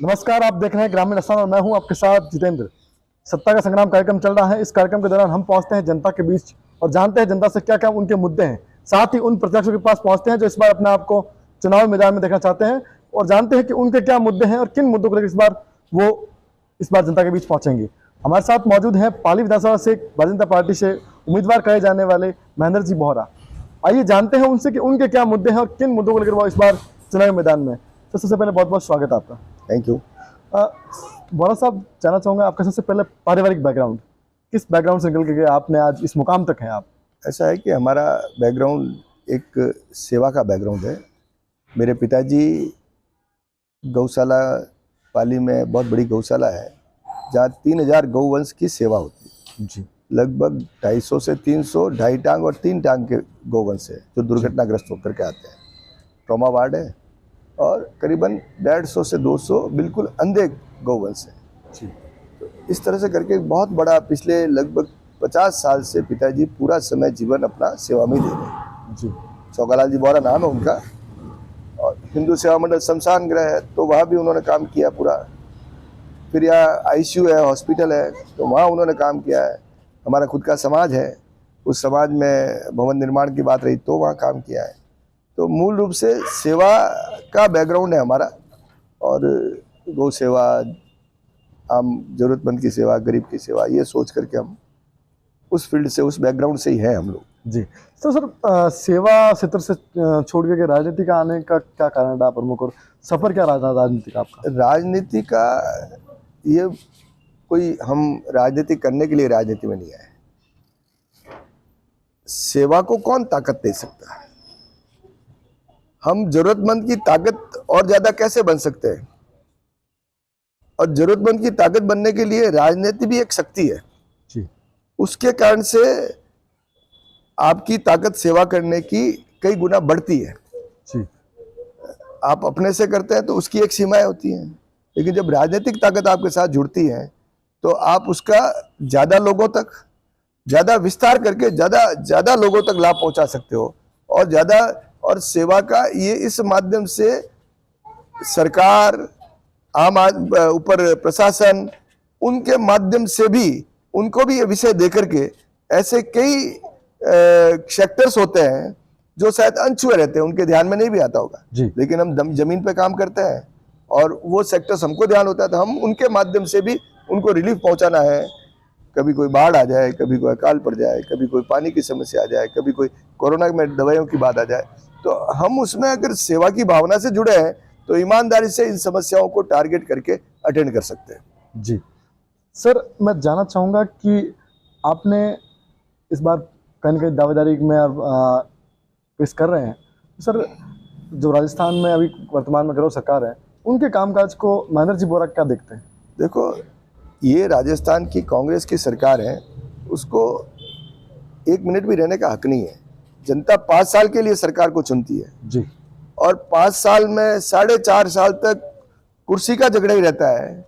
नमस्कार, आप देख रहे हैं ग्रामीण स्थान और मैं हूं आपके साथ जितेंद्र। सत्ता का संग्राम कार्यक्रम चल रहा है। इस कार्यक्रम के दौरान हम पहुंचते हैं जनता के बीच और जानते हैं जनता से क्या क्या उनके मुद्दे हैं। साथ ही उन प्रत्याशियों के पास पहुंचते हैं जो इस बार अपने आप को चुनाव मैदान में देखना चाहते हैं और जानते हैं कि उनके क्या मुद्दे हैं और किन मुद्दों को लेकर इस बार जनता के बीच पहुंचेंगे। हमारे साथ मौजूद हैं पाली विधानसभा से भारतीय जनता पार्टी से उम्मीदवार कहे जाने वाले महेंद्र जी बोहरा। आइए जानते हैं उनसे कि उनके क्या मुद्दे हैं और किन मुद्दों को लेकर वो इस बार चुनावी मैदान में। तो सबसे पहले बहुत बहुत स्वागत है आपका। Thank you. बोहरा साहब, जानना चाहूँगा आपका सबसे पहले पारिवारिक बैकग्राउंड, किस बैकग्राउंड से निकल के गए आपने आज इस मुकाम तक हैं आप? ऐसा है कि हमारा बैकग्राउंड एक सेवा का बैकग्राउंड है। मेरे पिताजी गौशाला, पाली में बहुत बड़ी गौशाला है जहाँ 3000 गौवंश की सेवा होती है जी। लगभग 250 से 300 ढाई टांग और 3 टांग के गौवंश है जो दुर्घटनाग्रस्त होकर के आते हैं। ट्रॉमा वार्ड है और करीबन 150 से 200 बिल्कुल अंधे गौवंश है जी। तो इस तरह से करके बहुत बड़ा, पिछले लगभग 50 साल से पिताजी पूरा समय जीवन अपना सेवा में दे रहे हैं जी। चौकालाल जी बोहरा नाम है उनका। और हिंदू सेवा मंडल शमशान गृह है तो वहाँ भी उन्होंने काम किया पूरा। फिर यहाँ ICU है, हॉस्पिटल है तो वहाँ उन्होंने काम किया है। हमारा खुद का समाज है, उस समाज में भवन निर्माण की बात रही तो वहाँ काम किया है। तो मूल रूप से सेवा का बैकग्राउंड है हमारा। और गौ सेवा, आम जरूरतमंद की सेवा, गरीब की सेवा, ये सोच करके हम उस फील्ड से, उस बैकग्राउंड से ही हैं हम लोग जी। तो सर, सेवा क्षेत्र से छोड़ के राजनीति का आने का क्या कारण रहा प्रमुख, और सफर क्या रहा राजनीति का आपका? राजनीति का ये कोई, हम राजनीति करने के लिए राजनीति में नहीं आए। सेवा को कौन ताकत दे सकता है? हम जरूरतमंद की ताकत और ज्यादा कैसे बन सकते हैं? और जरूरतमंद की ताकत बनने के लिए राजनीति भी एक शक्ति है जी। उसके कारण से आपकी ताकत सेवा करने की कई गुना बढ़ती है जी। आप अपने से करते हैं तो उसकी एक सीमाएं होती हैं, लेकिन जब राजनीतिक ताकत आपके साथ जुड़ती है तो आप उसका ज्यादा लोगों तक, ज्यादा विस्तार करके ज्यादा लोगों तक लाभ पहुंचा सकते हो। और ज्यादा, और सेवा का ये इस माध्यम से सरकार, आम ऊपर प्रशासन, उनके माध्यम से भी उनको भी ये विषय देकर के, ऐसे कई सेक्टर्स होते हैं जो शायद अनछुए रहते हैं, उनके ध्यान में नहीं भी आता होगा जी। लेकिन हम जमीन पे काम करते हैं और वो सेक्टर्स हमको ध्यान होता है तो हम उनके माध्यम से भी उनको रिलीफ पहुंचाना है। कभी कोई बाढ़ आ जाए, कभी कोई अकाल पड़ जाए, कभी कोई पानी की समस्या आ जाए, कभी कोई कोरोना में दवाइयों की बात आ जाए, तो हम उसमें अगर सेवा की भावना से जुड़े हैं तो ईमानदारी से इन समस्याओं को टारगेट करके अटेंड कर सकते हैं जी। सर, मैं जानना चाहूँगा कि आपने इस बार कहीं ना कहीं दावेदारी में पेश कर रहे हैं सर, जो राजस्थान में अभी वर्तमान में गृह सरकार है, उनके कामकाज को महेंद्र जी बोहरा क्या देखते हैं? देखो, ये राजस्थान की कांग्रेस की सरकार है, उसको 1 मिनट भी रहने का हक नहीं है। जनता 5 साल के लिए सरकार को चुनती है जी। और 5 साल में 4.5 साल तक कुर्सी का झगड़ा ही रहता है।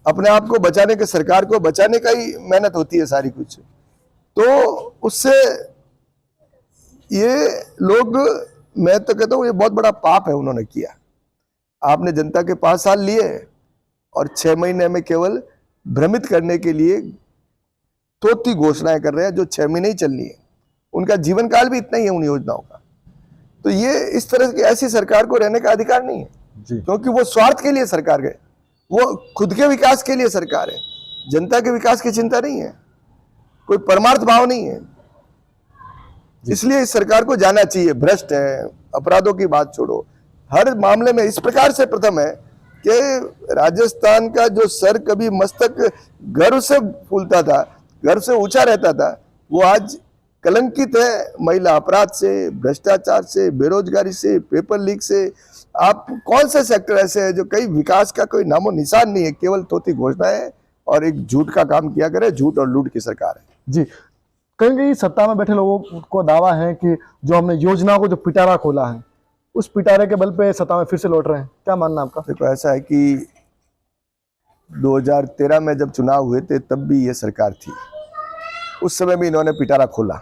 अपने आप को बचाने के, सरकार को बचाने का ही मेहनत होती है सारी कुछ। तो उससे ये लोग, मैं तो कहता हूँ ये बहुत बड़ा पाप है उन्होंने किया। आपने जनता के 5 साल लिए और 6 महीने में केवल भ्रमित करने के लिए थोथी घोषणाएं कर रहे हैं जो 6 महीने ही चलनी है। उनका जीवन काल भी इतना ही है उन योजनाओं का। तो ये इस तरह की ऐसी सरकार को रहने का अधिकार नहीं है जी। क्योंकि वो स्वार्थ के लिए सरकार है, वो खुद के विकास के लिए सरकार है। जनता के विकास की चिंता नहीं है, कोई परमार्थ भाव नहीं है। इसलिए इस सरकार को जाना चाहिए। भ्रष्ट है, अपराधों की बात छोड़ो, हर मामले में इस प्रकार से प्रथम है कि राजस्थान का जो सर कभी मस्तक गर्व से फूलता था, गर्व से ऊंचा रहता था, वो आज कलंकित है महिला अपराध से, भ्रष्टाचार से, बेरोजगारी से, पेपर लीक से। आप कौन से सेक्टर ऐसे हैं जो कई विकास का कोई नामो निशान नहीं है, केवल थोथी घोषणाएं और एक झूठ का काम किया करे। झूठ और लूट की सरकार है जी। कहीं सत्ता में बैठे लोगों को दावा है कि जो हमने योजना को जो पिटारा खोला है, उस पिटारे के बल पे सत्ता में फिर से लौट रहे हैं, क्या मानना आपका? देखो, ऐसा है कि 2013 में जब चुनाव हुए थे तब भी ये सरकार थी, उस समय भी इन्होंने पिटारा खोला।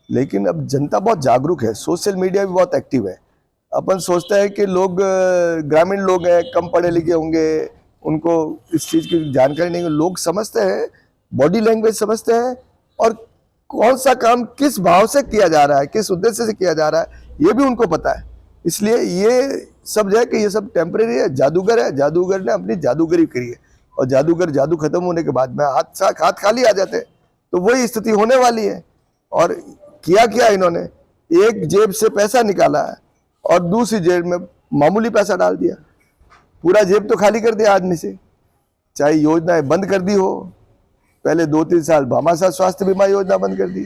लेकिन अब जनता बहुत जागरूक है, सोशल मीडिया भी बहुत एक्टिव है। अपन सोचते हैं कि लोग ग्रामीण लोग हैं, कम पढ़े लिखे होंगे, उनको इस चीज़ की जानकारी नहीं है। लोग समझते हैं, बॉडी लैंग्वेज समझते हैं, और कौन सा काम किस भाव से किया जा रहा है, किस उद्देश्य से किया जा रहा है, ये भी उनको पता है। इसलिए ये सब जो है कि ये सब टेम्परेरी है। जादूगर है, जादूगर ने अपनी जादूगरी करी है, और जादूगर जादू खत्म होने के बाद में हाथ खाली आ जाते हैं। तो वही स्थिति होने वाली है। और किया क्या इन्होंने, एक जेब से पैसा निकाला है और दूसरी जेब में मामूली पैसा डाल दिया, पूरा जेब तो खाली कर दिया आदमी से। चाहे योजनाएं बंद कर दी हो, पहले 2-3 साल भामाशाह स्वास्थ्य बीमा योजना बंद कर दी,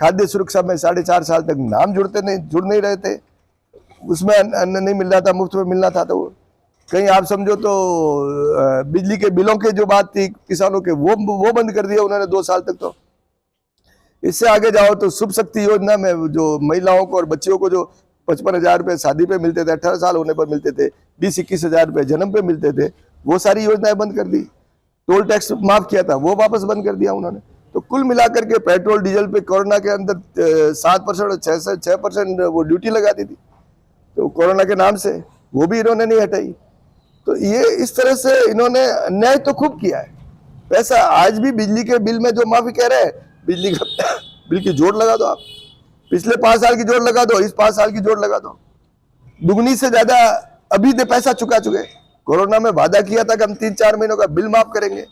खाद्य सुरक्षा में 4.5 साल तक नाम जुड़ नहीं रहे थे, उसमें अन्न नहीं मिल रहा था, मुफ्त में मिलना था। तो कहीं आप समझो तो बिजली के बिलों की जो बात थी किसानों के, वो बंद कर दिया उन्होंने 2 साल तक। तो इससे आगे जाओ तो शुभ शक्ति योजना में जो महिलाओं को और बच्चियों को जो 55,000 रुपये शादी पे मिलते थे, 18 साल होने पर मिलते थे, 20-21 हजार रुपये जन्म पे मिलते थे, वो सारी योजनाएं बंद कर दी। टोल टैक्स माफ किया था, वो वापस बंद कर दिया उन्होंने। तो कुल मिलाकर के पेट्रोल डीजल पे कोरोना के अंदर 7% और 6% वो ड्यूटी लगा दी थी, तो कोरोना के नाम से वो भी इन्होंने नहीं हटाई। तो ये इस तरह से इन्होंने अन्याय तो खूब किया है। पैसा आज भी बिजली के बिल में जो माफी कह रहे हैं, बिजली का बिल की जोड़ लगा दो, आप पिछले 5 साल की जोड़ लगा दो, इस 5 साल की जोड़ लगा दो, दुगनी से ज्यादा अभी दे पैसा चुका चुके। कोरोना में वादा किया था कि हम 3-4 महीनों का बिल माफ करेंगे,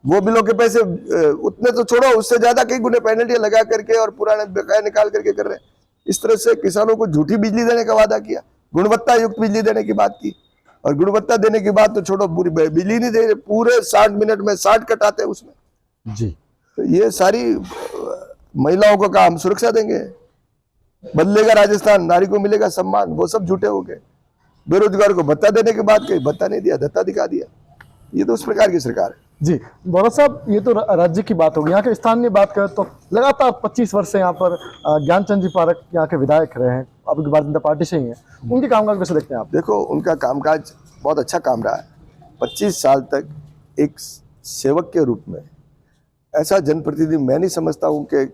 वो बिलों के पैसे उतने तो छोड़ो, उससे ज्यादा कई गुने पेनल्टी लगा करके और पुराने बकाया निकाल करके कर रहे हैं। इस तरह से किसानों को झूठी बिजली देने का वादा किया, गुणवत्ता युक्त बिजली देने की बात की, और गुणवत्ता देने की बात तो छोड़ो, पूरी बिजली नहीं दे रहे, पूरे 60 मिनट में 60 कट आते हैं उसमें जी। तो ये सारी महिलाओं को काम सुरक्षा देंगे, बदलेगा राजस्थान, नारी को मिलेगा सम्मान, वो सब झूठे हो गए। बेरोजगार को भत्ता देने के बाद कहीं भत्ता नहीं दिया, धत्ता दिखा दिया। ये तो उस प्रकार की सरकार है जी। गौरव साहब, ये तो राज्य की बात होगी, यहाँ के स्थानीय बात करें तो लगातार 25 वर्ष से यहाँ पर ज्ञानचंद जी पारख यहाँ के विधायक रहे हैं, आपकी भारतीय जनता पार्टी से ही है, उनके कामकाज कैसे देखते हैं आप? देखो, उनका कामकाज बहुत अच्छा काम रहा है। 25 साल तक एक सेवक के रूप में ऐसा जनप्रतिनिधि मैं नहीं समझता हूँ कि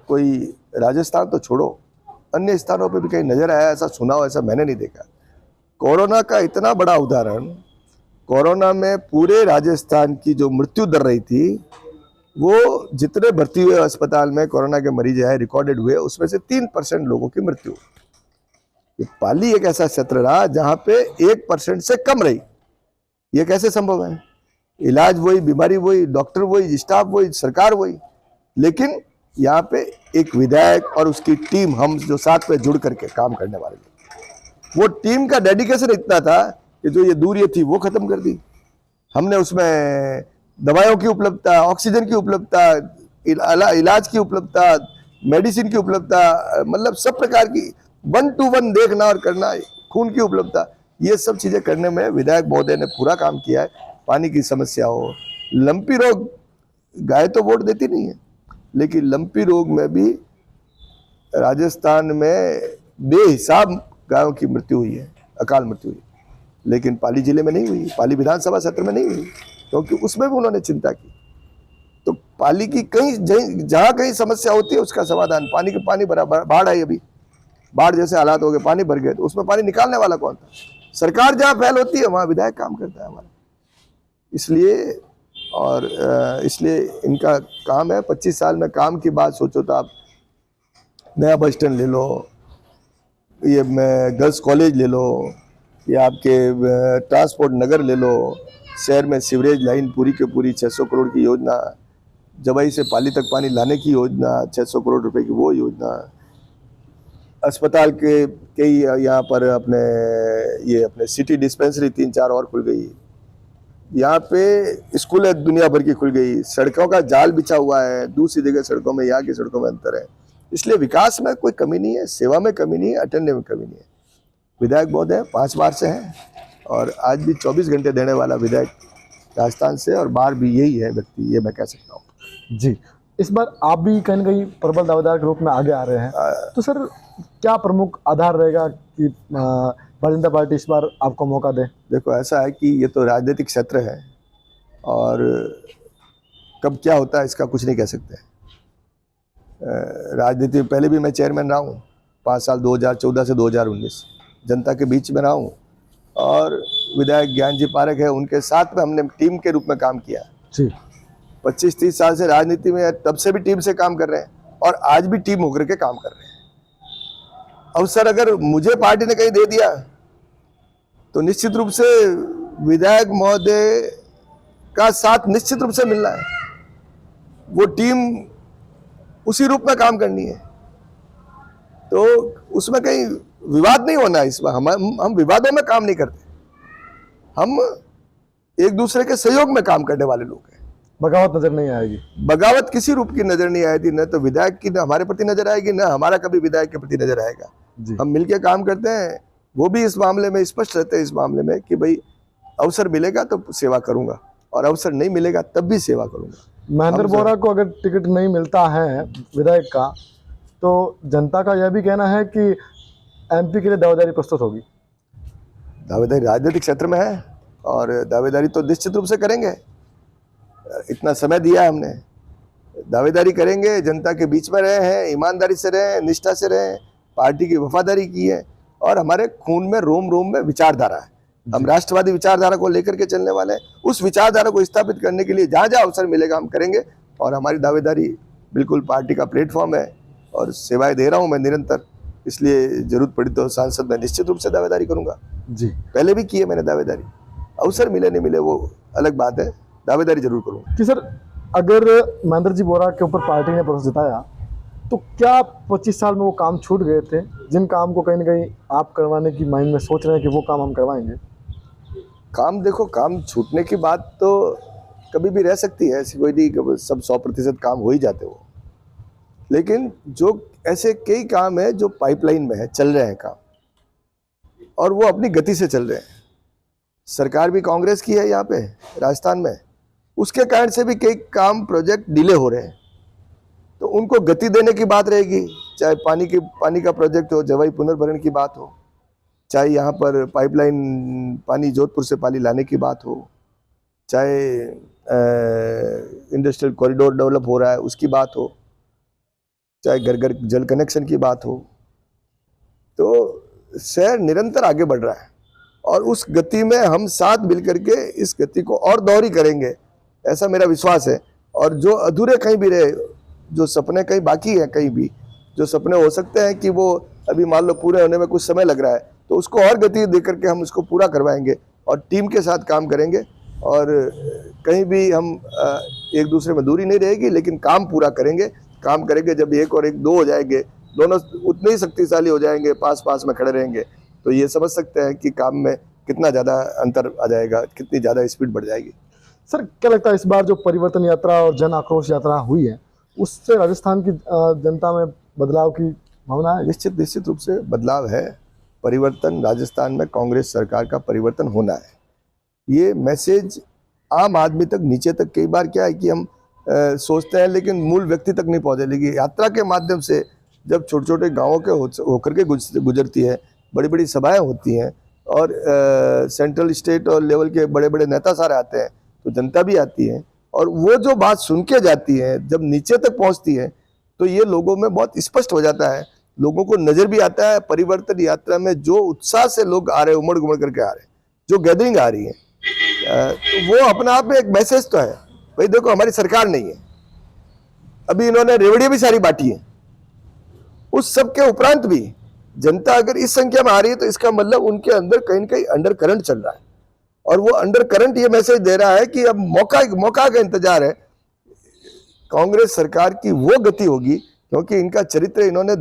कोई, राजस्थान तो छोड़ो, अन्य स्थानों पे भी कहीं नजर आया, ऐसा सुना हो, ऐसा मैंने नहीं देखा। कोरोना का इतना बड़ा उदाहरण, कोरोना में पूरे राजस्थान की जो मृत्यु दर रही थी, वो जितने भर्ती हुए अस्पताल में कोरोना के मरीज आए रिकॉर्डेड हुए, उसमें से 3% लोगों की मृत्यु। ये पाली एक ऐसा क्षेत्र रहा जहां पे 1% से कम रही। ये कैसे संभव है? इलाज वही, बीमारी वही, डॉक्टर वही, स्टाफ वही, सरकार वही, लेकिन यहाँ पे एक विधायक और उसकी टीम, हम जो साथ में जुड़ करके काम करने वाले, वो टीम का डेडिकेशन इतना था कि जो ये दूरियां थी वो खत्म कर दी हमने। उसमें दवाइयों की उपलब्धता, ऑक्सीजन की उपलब्धता, इलाज की उपलब्धता, मेडिसिन की उपलब्धता, मतलब सब प्रकार की 1 to 1 देखना और करना, खून की उपलब्धता, ये सब चीजें करने में विधायक महोदय ने पूरा काम किया है। पानी की समस्या हो, लंपी रोग, गाय तो वोट देती नहीं है, लेकिन लंपी रोग में भी राजस्थान में बेहिसाब गायों की मृत्यु हुई है, अकाल मृत्यु हुई, लेकिन पाली जिले में नहीं हुई, पाली विधानसभा क्षेत्र में नहीं हुई, क्योंकि उसमें भी उन्होंने चिंता की। तो पाली की कहीं जहां कहीं समस्या होती है उसका समाधान, पानी बाढ़ आई, अभी बाढ़ जैसे हालात हो गए, पानी भर गए, तो उसमें पानी निकालने वाला कौन था? सरकार जहां फैल होती है वहां विधायक काम करता है हमारा। इसलिए इनका काम है। 25 साल में काम की बात सोचो तो आप नया बस स्टैंड ले लो, ये गर्ल्स कॉलेज ले लो, या आपके ट्रांसपोर्ट नगर ले लो, शहर में सीवरेज लाइन पूरी के पूरी 600 करोड़ की योजना, जबई से पाली तक पानी लाने की योजना, 600 करोड़ रुपए की वो योजना, अस्पताल के कई यहाँ पर अपने सिटी डिस्पेंसरी 3-4 और खुल गई, यहाँ पे स्कूल दुनिया भर की खुल गई, सड़कों का जाल बिछा हुआ है, दूसरी जगह सड़कों में यहाँ की सड़कों में अंतर है। इसलिए विकास में कोई कमी नहीं है, सेवा में कमी नहीं है, अटेंडे में कमी नहीं है। विधायक महोदय 5 बार से हैं और आज भी 24 घंटे देने वाला विधायक राजस्थान से, और बार भी यही है व्यक्ति, ये मैं कह सकता हूँ जी। इस बार आप भी कहीं न कहीं प्रबल दावेदार के रूप में आगे आ रहे हैं, तो सर क्या प्रमुख आधार रहेगा कि भारतीय जनता पार्टी इस बार आपको मौका दे? देखो, ऐसा है कि ये तो राजनीतिक क्षेत्र है और कब क्या होता है इसका कुछ नहीं कह सकते। राजनीति पहले भी मैं चेयरमैन रहा हूँ 5 साल, 2014 से 2019, जनता के बीच में रहा हूँ और विधायक ज्ञान जी पारक है, उनके साथ में हमने टीम के रूप में काम किया जी। 25-30 साल से राजनीति में, तब से भी टीम से काम कर रहे हैं और आज भी टीम होकर के काम कर रहे हैं। अवसर अगर मुझे पार्टी ने कहीं दे दिया तो निश्चित रूप से विधायक महोदय का साथ निश्चित रूप से मिलना है, वो टीम उसी रूप में काम करनी है, तो उसमें कहीं विवाद नहीं होना है। इस बार हम विवादों में काम नहीं करते, हम एक दूसरे के सहयोग में काम करने वाले लोग हैं। बगावत नजर नहीं आएगी, बगावत किसी रूप की नजर नहीं आएगी, न तो विधायक की हमारे प्रति नजर आएगी, न हमारा कभी विधायक के प्रति नजर आएगा। हम मिलकर काम करते हैं, वो भी इस मामले में स्पष्ट रहते हैं, इस मामले में कि भाई अवसर मिलेगा तो सेवा करूंगा और अवसर नहीं मिलेगा तब भी सेवा करूंगा। महेंद्र बोरा को अगर टिकट नहीं मिलता है विधायक का, तो जनता का यह भी कहना है कि एमपी के लिए दावेदारी प्रस्तुत होगी। दावेदारी राजनीतिक क्षेत्र में है और दावेदारी तो निश्चित रूप से करेंगे, इतना समय दिया है हमने, दावेदारी करेंगे। जनता के बीच में रहे हैं, ईमानदारी से रहे हैं, निष्ठा से रहे हैं, पार्टी की वफादारी की है और हमारे खून में रोम रोम में विचारधारा है। हम राष्ट्रवादी विचारधारा को लेकर के चलने वाले हैं, उस विचारधारा को स्थापित करने के लिए जहाँ जहाँ अवसर मिलेगा हम करेंगे और हमारी दावेदारी बिल्कुल पार्टी का प्लेटफॉर्म है और सेवाएं दे रहा हूँ मैं निरंतर, इसलिए जरूरत पड़ी तो सांसद में निश्चित रूप से दावेदारी करूंगा जी। पहले भी की है मैंने दावेदारी, अवसर मिले नहीं मिले वो अलग बात है, दावेदारी जरूर करूंगा। कि सर अगर महेंद्र जी बोरा के ऊपर पार्टी ने भरोसा जताया तो क्या 25 साल में वो काम छूट गए थे, जिन काम को कहीं ना कहीं आप करवाने की माइंड में सोच रहे हैं कि वो काम हम करवाएंगे? काम देखो, काम छूटने की बात तो कभी भी रह सकती है, ऐसी कोई नहीं सब 100% काम हो ही जाते वो, लेकिन जो ऐसे कई काम है जो पाइपलाइन में है, चल रहे हैं काम और वो अपनी गति से चल रहे हैं। सरकार भी कांग्रेस की है यहाँ पे राजस्थान में, उसके कारण से भी कई काम प्रोजेक्ट डिले हो रहे हैं, तो उनको गति देने की बात रहेगी, चाहे पानी का प्रोजेक्ट हो, जवाई पुनर्भरण की बात हो, चाहे यहाँ पर पाइपलाइन पानी जोधपुर से पानी लाने की बात हो, चाहे इंडस्ट्रियल कॉरिडोर डेवलप हो रहा है उसकी बात हो, चाहे घर घर जल कनेक्शन की बात हो, तो शहर निरंतर आगे बढ़ रहा है और उस गति में हम साथ मिलकर के इस गति को और दोहरी करेंगे, ऐसा मेरा विश्वास है। और जो अधूरे कहीं भी रहे, जो सपने कहीं बाकी हैं, कहीं भी जो सपने हो सकते हैं कि वो अभी मान लो पूरे होने में कुछ समय लग रहा है, तो उसको और गति दे करके हम उसको पूरा करवाएंगे और टीम के साथ काम करेंगे और कहीं भी हम एक दूसरे में दूरी नहीं रहेगी, लेकिन काम पूरा करेंगे। काम करेंगे जब 1 और 1 2 हो जाएंगे, दोनों उतने ही शक्तिशाली हो जाएंगे, पास पास में खड़े रहेंगे, तो ये समझ सकते हैं कि काम में कितना ज़्यादा अंतर आ जाएगा, कितनी ज़्यादा स्पीड बढ़ जाएगी। सर क्या लगता है इस बार जो परिवर्तन यात्रा और जन आक्रोश यात्रा हुई है उससे राजस्थान की जनता में बदलाव की भावना है? निश्चित रूप से बदलाव है, परिवर्तन राजस्थान में कांग्रेस सरकार का परिवर्तन होना है। ये मैसेज आम आदमी तक, नीचे तक कई बार क्या है कि हम सोचते हैं लेकिन मूल व्यक्ति तक नहीं पहुंचे, लेकिन यात्रा के माध्यम से जब छोटे छोटे गाँवों के होकर के गुजरती है, बड़ी बड़ी सभाएं होती हैं और सेंट्रल स्टेट और लेवल के बड़े बड़े नेता सारे आते हैं, तो जनता भी आती है और वो जो बात सुन के जाती है जब नीचे तक पहुंचती है तो ये लोगों में बहुत स्पष्ट हो जाता है, लोगों को नजर भी आता है परिवर्तन यात्रा में जो उत्साह से लोग आ रहे हैं, उमड़ घुमड़ करके आ रहे हैं, जो गैदरिंग आ रही है, तो वो अपने आप में एक मैसेज तो है, भाई देखो हमारी सरकार नहीं है, अभी इन्होंने रेवड़ियां भी सारी बांटी है, उस सब के उपरांत भी जनता अगर इस संख्या में आ रही है तो इसका मतलब उनके अंदर कहीं न कहीं अंडर करंट चल रहा है और वो अंडर करंट ये मैसेज दे रहा है कि अब मौका का इंतजार है। कांग्रेस सरकार की वो गति होगी क्योंकि इनका चरित्र इन्होंने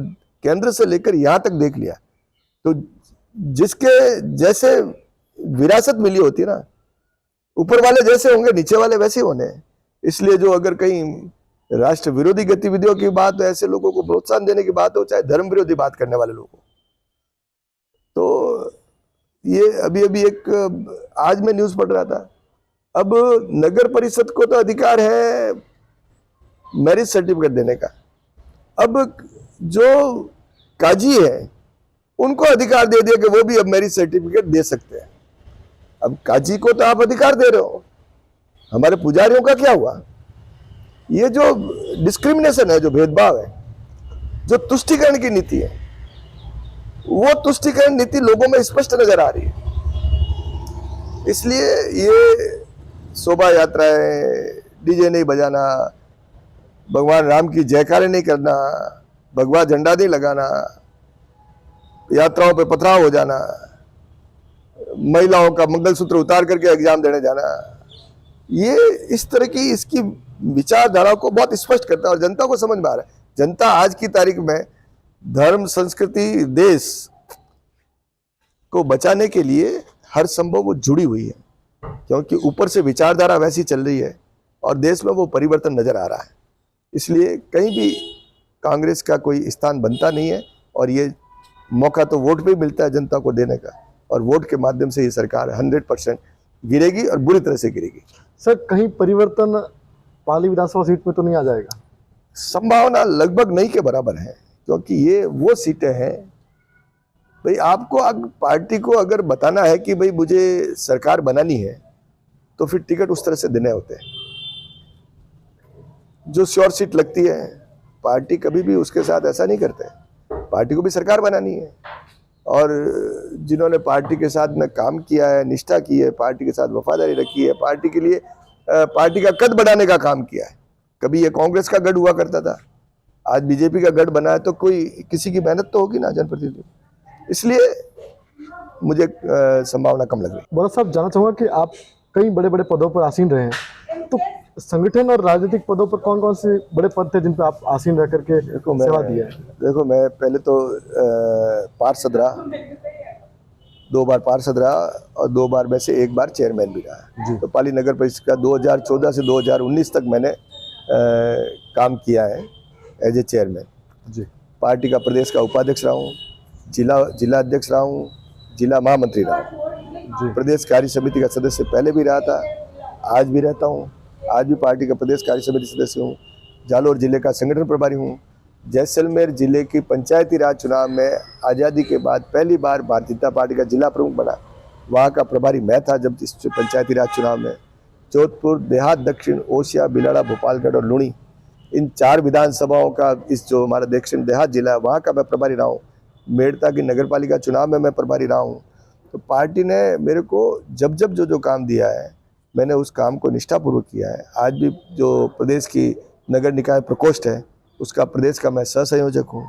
केंद्र से लेकर यहां तक देख लिया, तो जिसके जैसे विरासत मिली होती है ना, ऊपर वाले जैसे होंगे नीचे वाले वैसे होने हैं। इसलिए जो अगर कहीं राष्ट्र विरोधी गतिविधियों की बात हो, ऐसे लोगों को प्रोत्साहन देने की बात हो, चाहे धर्म विरोधी बात करने वाले लोगों, तो ये अभी एक आज मैं न्यूज पढ़ रहा था, अब नगर परिषद को तो अधिकार है मैरिज सर्टिफिकेट देने का, अब जो काजी है उनको अधिकार दे दिया कि वो भी अब मैरिज सर्टिफिकेट दे सकते हैं। अब काजी को तो आप अधिकार दे रहे हो, हमारे पुजारियों का क्या हुआ? ये जो डिस्क्रिमिनेशन है, जो भेदभाव है, जो तुष्टिकरण की नीति है, वो तुष्टिकरण नीति लोगों में स्पष्ट नजर आ रही है। इसलिए ये शोभा यात्राएं, डीजे नहीं बजाना, भगवान राम की जयकारे नहीं करना, भगवा झंडा नहीं लगाना, यात्राओं पे पथराव हो जाना, महिलाओं का मंगलसूत्र उतार करके एग्जाम देने जाना, ये इस तरह की इसकी विचारधारा को बहुत स्पष्ट करता है और जनता को समझ में आ रहा है। जनता आज की तारीख में धर्म, संस्कृति, देश को बचाने के लिए हर संभव वो जुड़ी हुई है, क्योंकि ऊपर से विचारधारा वैसी चल रही है और देश में वो परिवर्तन नजर आ रहा है। इसलिए कहीं भी कांग्रेस का कोई स्थान बनता नहीं है और ये मौका तो वोट पे ही मिलता है जनता को देने का, और वोट के माध्यम से ये सरकार 100% गिरेगी और बुरी तरह से गिरेगी। सर, कहीं परिवर्तन पाली विधानसभा सीट में तो नहीं आ जाएगा? संभावना लगभग नहीं के बराबर है, क्योंकि ये वो सीटें हैं भाई, आपको पार्टी को अगर बताना है कि भाई मुझे सरकार बनानी है तो फिर टिकट उस तरह से देने होते हैं। जो श्योर सीट लगती है पार्टी कभी भी उसके साथ ऐसा नहीं करते। पार्टी को भी सरकार बनानी है और जिन्होंने पार्टी के साथ में काम किया है, निष्ठा की है, पार्टी के साथ वफादारी रखी है, पार्टी के लिए पार्टी का कद बढ़ाने का काम किया है। कभी ये कांग्रेस का गढ़ हुआ करता था, आज बीजेपी का गढ़ बना है, तो कोई किसी की मेहनत तो होगी ना जनप्रतिनिधि। इसलिए मुझे संभावना कम लग रही है। बोरा साहब, जानना चाहूँगा कि आप कई बड़े बड़े पदों पर आसीन रहे हैं, तो संगठन और राजनीतिक पदों पर कौन कौन से बड़े पद थे जिन पर आप आसीन रह करके सेवा दी है? देखो, मैं पहले तो पार्षद रहा, 2 बार पार्षद रहा और 2 बार में से 1 बार चेयरमैन भी रहा। तो पाली नगर परिषद का 2014 से 2019 तक मैंने काम किया है as a chairman ji. Party का प्रदेश का उपाध्यक्ष रहा हूँ, जिला अध्यक्ष रहा हूँ, जिला महामंत्री रहा हूँ, प्रदेश कार्य समिति का सदस्य पहले भी रहा था, आज भी रहता हूँ, आज भी पार्टी का प्रदेश कार्य समिति सदस्य हूँ, जालोर जिले का संगठन प्रभारी हूँ, जैसलमेर जिले की पंचायती राज चुनाव में आज़ादी के बाद पहली बार भारतीय जनता पार्टी का जिला प्रमुख बना, वहाँ का प्रभारी मैं था जब इस पंचायती राज चुनाव में। जोधपुर, देहात, दक्षिण, ओसिया, बिलाड़ा, भोपालगढ़ और लुणी, इन 4 विधानसभाओं का इस जो हमारा दक्षिण देहात जिला है वहाँ का मैं प्रभारी रहा हूँ। मेड़ता की नगर पालिका चुनाव में मैं प्रभारी रहा हूँ। तो पार्टी ने मेरे को जब जब जो काम दिया है मैंने उस काम को निष्ठापूर्वक किया है। आज भी जो प्रदेश की नगर निकाय प्रकोष्ठ है उसका प्रदेश का मैं सह संयोजक हूँ।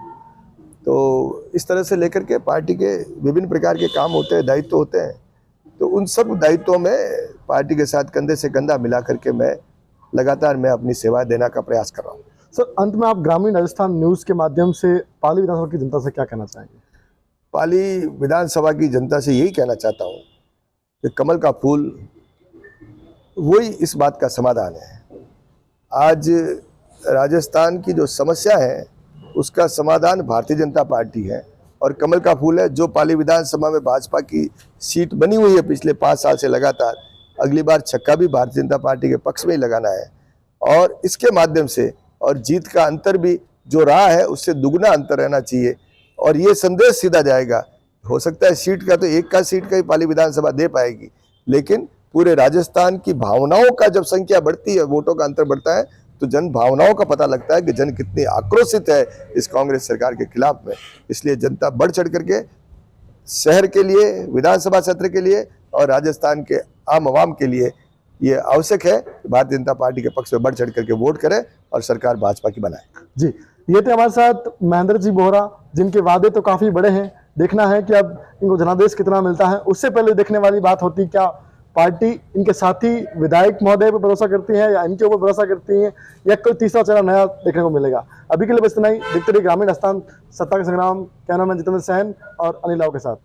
तो इस तरह से लेकर के पार्टी के विभिन्न प्रकार के काम होते हैं, दायित्व होते हैं, तो उन सब दायित्वों में पार्टी के साथ कंधे से कंधा मिला करके मैं लगातार अपनी सेवाएं देने का प्रयास कर रहा हूँ। सर, अंत में आप ग्रामीण राजस्थान न्यूज़ के माध्यम से पाली विधानसभा की जनता से क्या कहना चाहेंगे? पाली विधानसभा की जनता से यही कहना चाहता हूँ कि कमल का फूल वही इस बात का समाधान है। आज राजस्थान की जो समस्या है उसका समाधान भारतीय जनता पार्टी है और कमल का फूल है। जो पाली विधानसभा में भाजपा की सीट बनी हुई है पिछले 5 साल से लगातार, अगली बार छक्का भी भारतीय जनता पार्टी के पक्ष में ही लगाना है और इसके माध्यम से और जीत का अंतर भी जो रहा है उससे दुगना अंतर रहना चाहिए और ये संदेश सीधा जाएगा। हो सकता है सीट का तो एक का सीट का ही पाली विधानसभा दे पाएगी, लेकिन पूरे राजस्थान की भावनाओं का जब संख्या बढ़ती है, वोटों का अंतर बढ़ता है, तो जन भावनाओं का पता लगता है कि जन कितनी आक्रोशित है इस कांग्रेस सरकार के खिलाफ में। इसलिए जनता बढ़ चढ़ करके शहर के लिए, विधानसभा क्षेत्र के लिए और राजस्थान के आम आवाम के लिए ये आवश्यक है कि भारतीय जनता पार्टी के पक्ष में बढ़ चढ़ करके वोट करें और सरकार भाजपा की बनाए। जी, ये थे हमारे साथ महेंद्र जी बोहरा, जिनके वादे तो काफ़ी बड़े हैं। देखना है कि अब इनको जनादेश कितना मिलता है। उससे पहले देखने वाली बात होती क्या पार्टी इनके साथी विधायक महोदय पर भरोसा करती है या इनके ऊपर भरोसा करती है या कोई तीसरा चेहरा नया देखने को मिलेगा। अभी के लिए बस इतना ही। देखते रहिए ग्रामीण राजस्थान, सत्ता के संग्राम। कैमरामैन जितेंद्र सैन और अनिल राव के साथ।